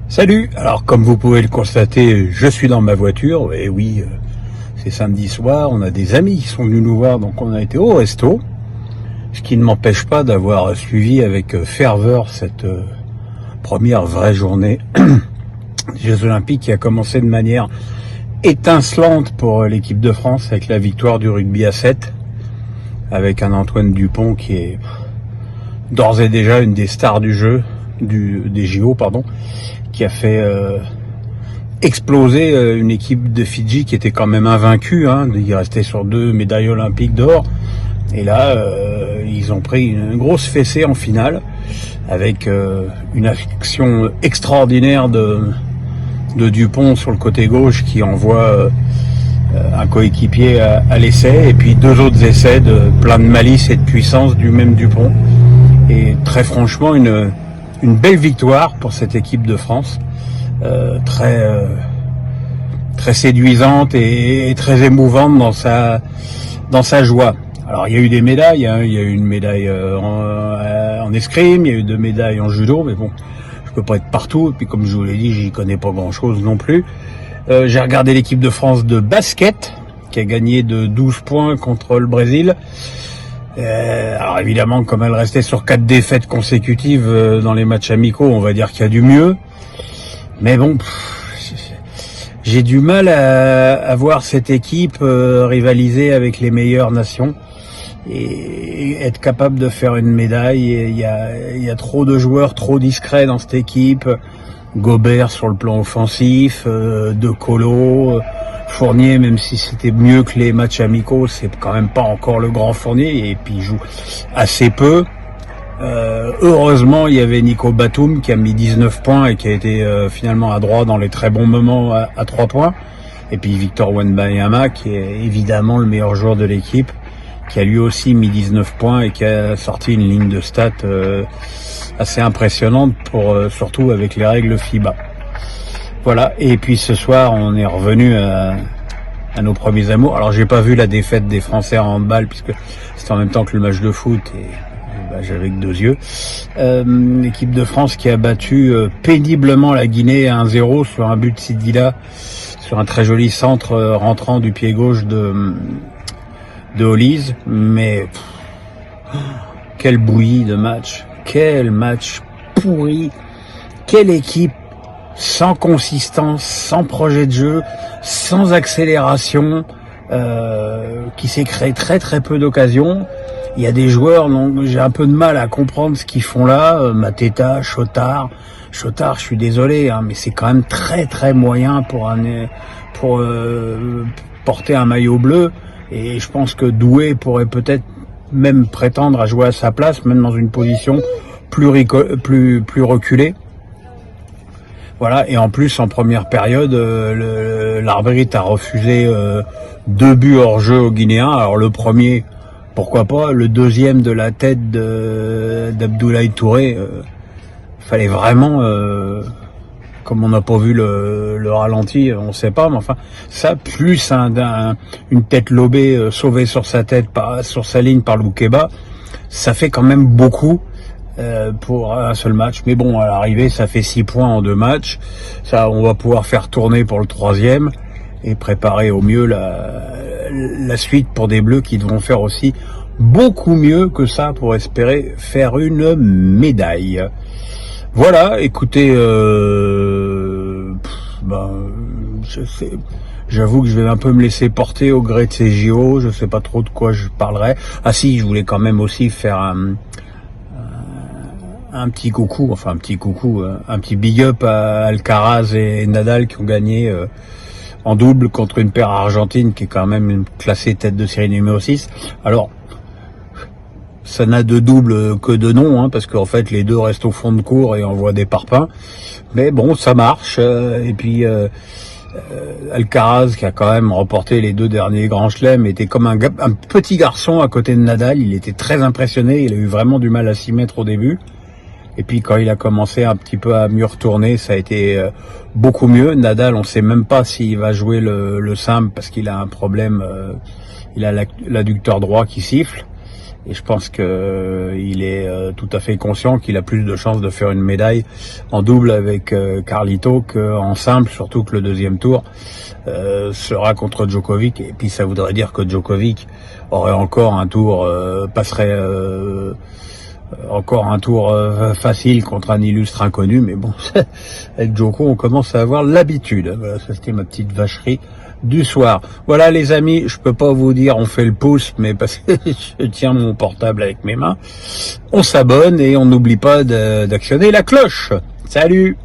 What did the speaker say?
Salut. Alors comme vous pouvez le constater, je suis dans ma voiture. Et oui, c'est samedi soir, on a des amis qui sont venus nous voir, donc on a été au resto. Ce qui ne m'empêche pas d'avoir suivi avec ferveur cette première vraie journée des Jeux Olympiques qui a commencé de manière étincelante pour l'équipe de France avec la victoire du rugby à 7, avec un Antoine Dupont qui est d'ores et déjà une des stars du jeu, des JO, qui a fait exploser une équipe de Fidji qui était quand même invaincue. Il restait sur 2 médailles olympiques d'or. Et là, ils ont pris une grosse fessée en finale avec une action extraordinaire de Dupont sur le côté gauche qui envoie un coéquipier à l'essai, et puis 2 autres essais de plein de malice et de puissance du même Dupont. Et très franchement, une belle victoire pour cette équipe de France, très séduisante et très émouvante dans sa joie. Alors il y a eu des médailles, il y a eu une médaille en escrime, il y a eu 2 médailles en judo, mais bon, je peux pas être partout, et puis comme je vous l'ai dit, j'y connais pas grand chose non plus. J'ai regardé l'équipe de France de basket, qui a gagné de 12 points contre le Brésil. Alors évidemment, comme elle restait sur 4 défaites consécutives dans les matchs amicaux, on va dire qu'il y a du mieux. Mais bon, j'ai du mal à voir cette équipe rivaliser avec les meilleures nations et être capable de faire une médaille. Il y a trop de joueurs trop discrets dans cette équipe. Gobert sur le plan offensif, De Colo, Fournier, même si c'était mieux que les matchs amicaux, c'est quand même pas encore le grand Fournier, et puis il joue assez peu. Heureusement, il y avait Nico Batum qui a mis 19 points et qui a été finalement à droit dans les très bons moments à 3 points. Et puis Victor Wembanyama, qui est évidemment le meilleur joueur de l'équipe, qui a lui aussi mis 19 points et qui a sorti une ligne de stats assez impressionnante, surtout avec les règles FIBA. Voilà. Et puis ce soir, on est revenu à nos premiers amours. Alors j'ai pas vu la défaite des Français en handball, puisque c'était en même temps que le match de foot, et j'avais que 2 yeux. L'équipe de France qui a battu péniblement la Guinée 1-0 sur un but de Sidila, sur un très joli centre rentrant du pied gauche de Holise. Mais quelle bouillie de match, quel match pourri, quelle équipe sans consistance, sans projet de jeu, sans accélération, qui s'est créé très très peu d'occasions. Il y a des joueurs dont j'ai un peu de mal à comprendre ce qu'ils font là. Mateta, Chotard, je suis désolé, mais c'est quand même très très moyen pour porter un maillot bleu. Et je pense que Doué pourrait peut-être même prétendre à jouer à sa place, même dans une position plus reculée. Voilà. Et en plus, en première période, l'arbitre a refusé 2 buts hors jeu aux Guinéens. Alors le premier, pourquoi pas, le deuxième de la tête d'Abdoulaye Touré, fallait vraiment, comme on n'a pas vu le ralenti, on sait pas, mais enfin, ça, plus une tête lobée sauvée sur sa tête, sur sa ligne par Loukeba, ça fait quand même beaucoup pour un seul match. Mais bon, à l'arrivée, ça fait 6 points en 2 matchs. Ça, on va pouvoir faire tourner pour le 3e et préparer au mieux la suite pour des Bleus qui devront faire aussi beaucoup mieux que ça pour espérer faire une médaille. Voilà, écoutez, j'avoue que je vais un peu me laisser porter au gré de ces JO. Je sais pas trop de quoi je parlerai. Ah si, je voulais quand même aussi faire un petit coucou, un petit big up à Alcaraz et Nadal qui ont gagné en double contre une paire argentine qui est quand même une classée tête de série numéro 6. Alors, ça n'a de double que de nom, parce qu'en fait les 2 restent au fond de cours et envoient des parpaings. Mais bon, ça marche. Et puis Alcaraz, qui a quand même remporté les 2 derniers grands chelems, était comme un petit garçon à côté de Nadal. Il était très impressionné. Il a eu vraiment du mal à s'y mettre au début. Et puis quand il a commencé un petit peu à mieux retourner, ça a été beaucoup mieux. Nadal, on sait même pas s'il va jouer le simple parce qu'il a un problème. Il a l'adducteur droit qui siffle. Et je pense que il est tout à fait conscient qu'il a plus de chances de faire une médaille en double avec Carlito qu'en simple, surtout que le deuxième tour sera contre Djokovic. Et puis ça voudrait dire que Djokovic aurait encore un tour, passerait encore un tour facile contre un illustre inconnu. Mais bon, avec Djoko, on commence à avoir l'habitude. Voilà, ça c'était ma petite vacherie du soir. Voilà les amis, je peux pas vous dire on fait le pouce, mais parce que je tiens mon portable avec mes mains. On s'abonne et on n'oublie pas d'actionner la cloche. Salut!